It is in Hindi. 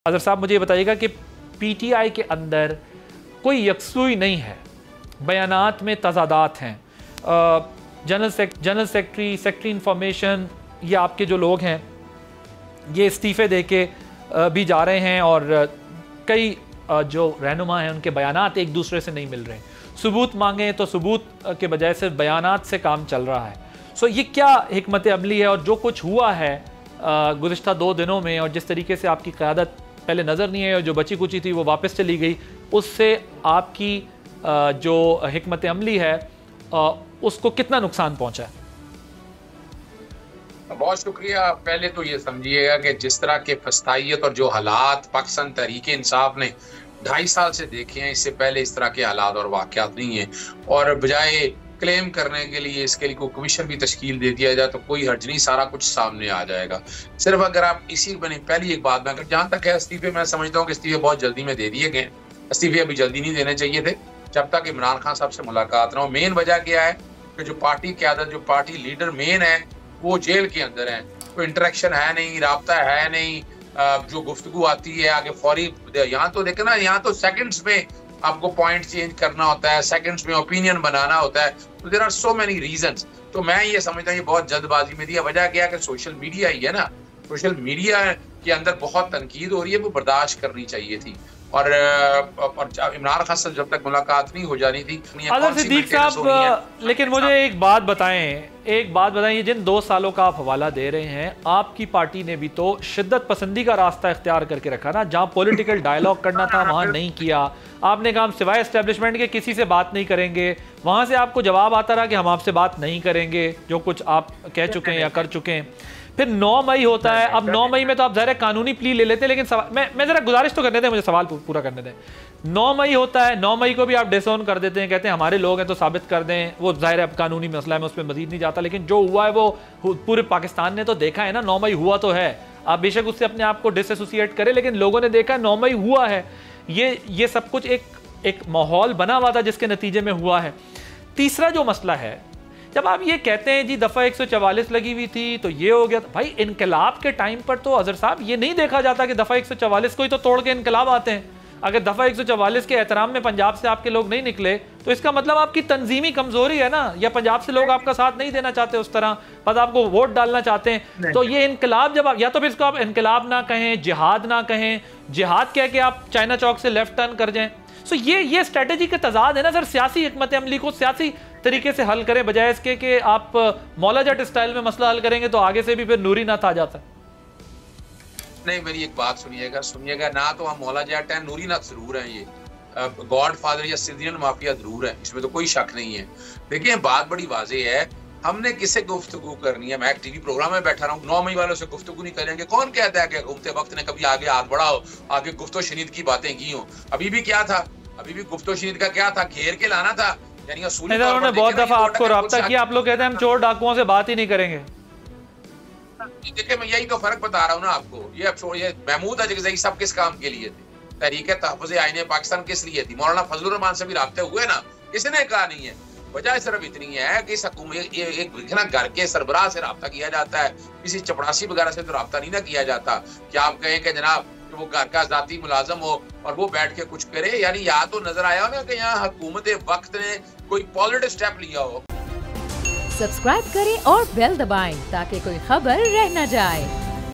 अज़र साहब मुझे बताइएगा कि पीटीआई के अंदर कोई यकसुई नहीं है, बयानात में तज़ादात हैं। जनरल सेक्रेटरी इंफॉर्मेशन, ये आपके जो लोग हैं ये इस्तीफ़े दे के भी जा रहे हैं और कई जो रहनुमा हैं उनके बयानात एक दूसरे से नहीं मिल रहे हैं। सबूत मांगें तो सबूत के बजाय सिर्फ बयानात से काम चल रहा है। सो ये क्या हिकमत अमली है? और जो कुछ हुआ है गुज़िश्ता 2 दिनों में और जिस तरीके से आपकी क़यादत पहले नज़र नहीं आई और जो बची कुची थी वो वापस चली गई, उससे आपकी जो हिकमत अमली है उसको कितना नुकसान पहुँचा है? बहुत शुक्रिया। पहले तो ये समझिएगा कि जिस तरह के फस्तायत और जो हालात पाकिस्तान तहरीक इंसाफ ने 2.5 साल से देखे हैं, इससे पहले इस तरह के हालात और वाक़यात नहीं हैं। और बजाय क्लेम करने के लिए इसके लिए कोई कमीशन भी तश्कील दे दिया जाए तो कोई हर्ज नहीं, सारा कुछ सामने आ जाएगा। सिर्फ अगर आप इसी बने पहली एक बात में, अगर जहाँ तक है इस्तीफे, मैं समझता हूँ कि इस्तीफे बहुत जल्दी में दे दिए गए। इस्तीफे अभी जल्दी नहीं देने चाहिए थे जब तक इमरान खान साहब से मुलाकात ना हो। मेन वजह क्या है कि जो पार्टी क़यादत, जो पार्टी लीडर मेन है, वो जेल के अंदर है। कोई इंटरेक्शन है नहीं, राब्ता है नहीं, जो गुफ्तगू आती है आगे फौरी। यहाँ तो देखे ना, यहाँ तो सेकंड्स में आपको पॉइंट चेंज करना होता है, सेकंड्स में ओपिनियन बनाना होता है। तो there are so many reasons. तो मैं ये समझता हूँ ये बहुत जल्दबाजी में दिया। वजह क्या है कि सोशल मीडिया ही है ना, सोशल मीडिया के अंदर बहुत तनकीद हो रही है, वो बर्दाश्त करनी चाहिए थी। और इमरान खान से जब तक मुलाकात नहीं हो जानी थी। सिद्दीक साहब, लेकिन मुझे एक बात बताएं, ये जिन 2 सालों का आप हवाला दे रहे हैं, आपकी पार्टी ने भी तो शिद्दत पसंदी का रास्ता इख्तियार करके रखा ना। जहां पॉलिटिकल डायलॉग करना था वहां नहीं किया। आपने कहा हम सिवाय एस्टेब्लिशमेंट के किसी से बात नहीं करेंगे। वहां से आपको जवाब आता रहा कि हम आपसे बात नहीं करेंगे, जो कुछ आप कह चुके हैं या कर चुके हैं। फिर 9 मई होता है। अब 9 मई में तो आप ज़रा कानूनी प्ली ले लेते हैं, लेकिन मैं ज़रा गुजारिश तो करने दें, मुझे सवाल पूरा करने दें। 9 मई होता है, 9 मई को भी आप डिसऑन कर देते हैं, कहते हैं हमारे लोग हैं तो साबित कर दें। वो ज़ाहिर है अब कानूनी मसला है, मैं उस पर मजीद नहीं जाता, लेकिन जो हुआ है वो पूरे पाकिस्तान ने तो देखा है ना। 9 मई हुआ तो है, आप बेशक उससे अपने आप को डिसएसोसिएट करें, लेकिन लोगों ने देखा 9 मई हुआ है। ये सब कुछ एक माहौल बना हुआ था जिसके नतीजे में हुआ है। तीसरा जो मसला है, जब आप ये कहते हैं जी दफ़ा 144 लगी हुई थी तो ये हो गया, भाई इनकलाब के टाइम पर तो अज़र साहब ये नहीं देखा जाता कि दफ़ा 144 को ही तो तोड़ के इनकलाब आते हैं। अगर दफ़ा 144 के एहतराम में पंजाब से आपके लोग नहीं निकले तो इसका मतलब आपकी तंजीमी कमज़ोरी है ना, या पंजाब से लोग आपका साथ नहीं देना चाहते उस तरह, बस आपको वोट डालना चाहते हैं। तो ये इनकलाब जब आप, या तो फिर इसको आप इनकलाब ना कहें, जिहाद ना कहें, जिहाद कह के आप चाइना चौक से लेफ्ट टर्न कर जाएं। सो ये स्ट्रेटेजी के तजाद है ना सर। सियासी हिकमत अमली को सियासी तरीके से हल करें, बजाय इसके कि आप मौला जट स्टाइल में मसला हल करेंगे तो आगे से भी फिर नूरी ना था जाता। नहीं, मेरी एक बात सुनिएगा ना, तो हम मौला जट हैं, नूरी नथ जरूर हैं, ये गॉड फादर या सिंधियन माफिया जरूर है, इसमें तो कोई शक नहीं है। देखिए बात बड़ी वाज़ेह है, हमने किससे गुफ्तगू करनी है? मैं एक टीवी प्रोग्राम में बैठा रहा हूँ, 9 मई वालों से गुफ्तगू नहीं करेंगे। कौन कहता है कि घूमते वक्त ने कभी आगे हाथ बढ़ाओ, आगे गुफ्तो शनीद की बातें की हो? अभी भी क्या था, अभी भी गुफ्तो शनीद का क्या था? घेर के लाना था। यानी उन्होंने बहुत दफा आपको राब्ता किया, आप लोग कहते हैं हम चोर डाकुओं से बात ही नहीं करेंगे। देखिए मैं यही तो फर्क बता रहा हूँ ना आपको। ये अब छोड़िए, महमूद अजगज़ई सब किस काम के लिए थे? तहरीक तहफ़्फ़ुज़ आईन पाकिस्तान किस लिए थी? मौलाना फजलुर रहमान से भी राब्ते हुए ना, किसने कहा नहीं है? वजह सिर्फ इतनी है कि एक घर के सरबराह से राब्ता किया जाता है, किसी चपड़ासी वगैरह से तो राब्ता नहीं ना किया जाता कि आप कहें कि जनाब वो घर का जाती मुलाजम हो और वो बैठ के कुछ करे। यानी या तो नजर आया हो ना कि यहाँ हुकूमत वक्त ने कोई पॉजिटिव स्टेप लिया हो। सब्सक्राइब करें और बेल दबाएं ताकि कोई खबर रह न जाए।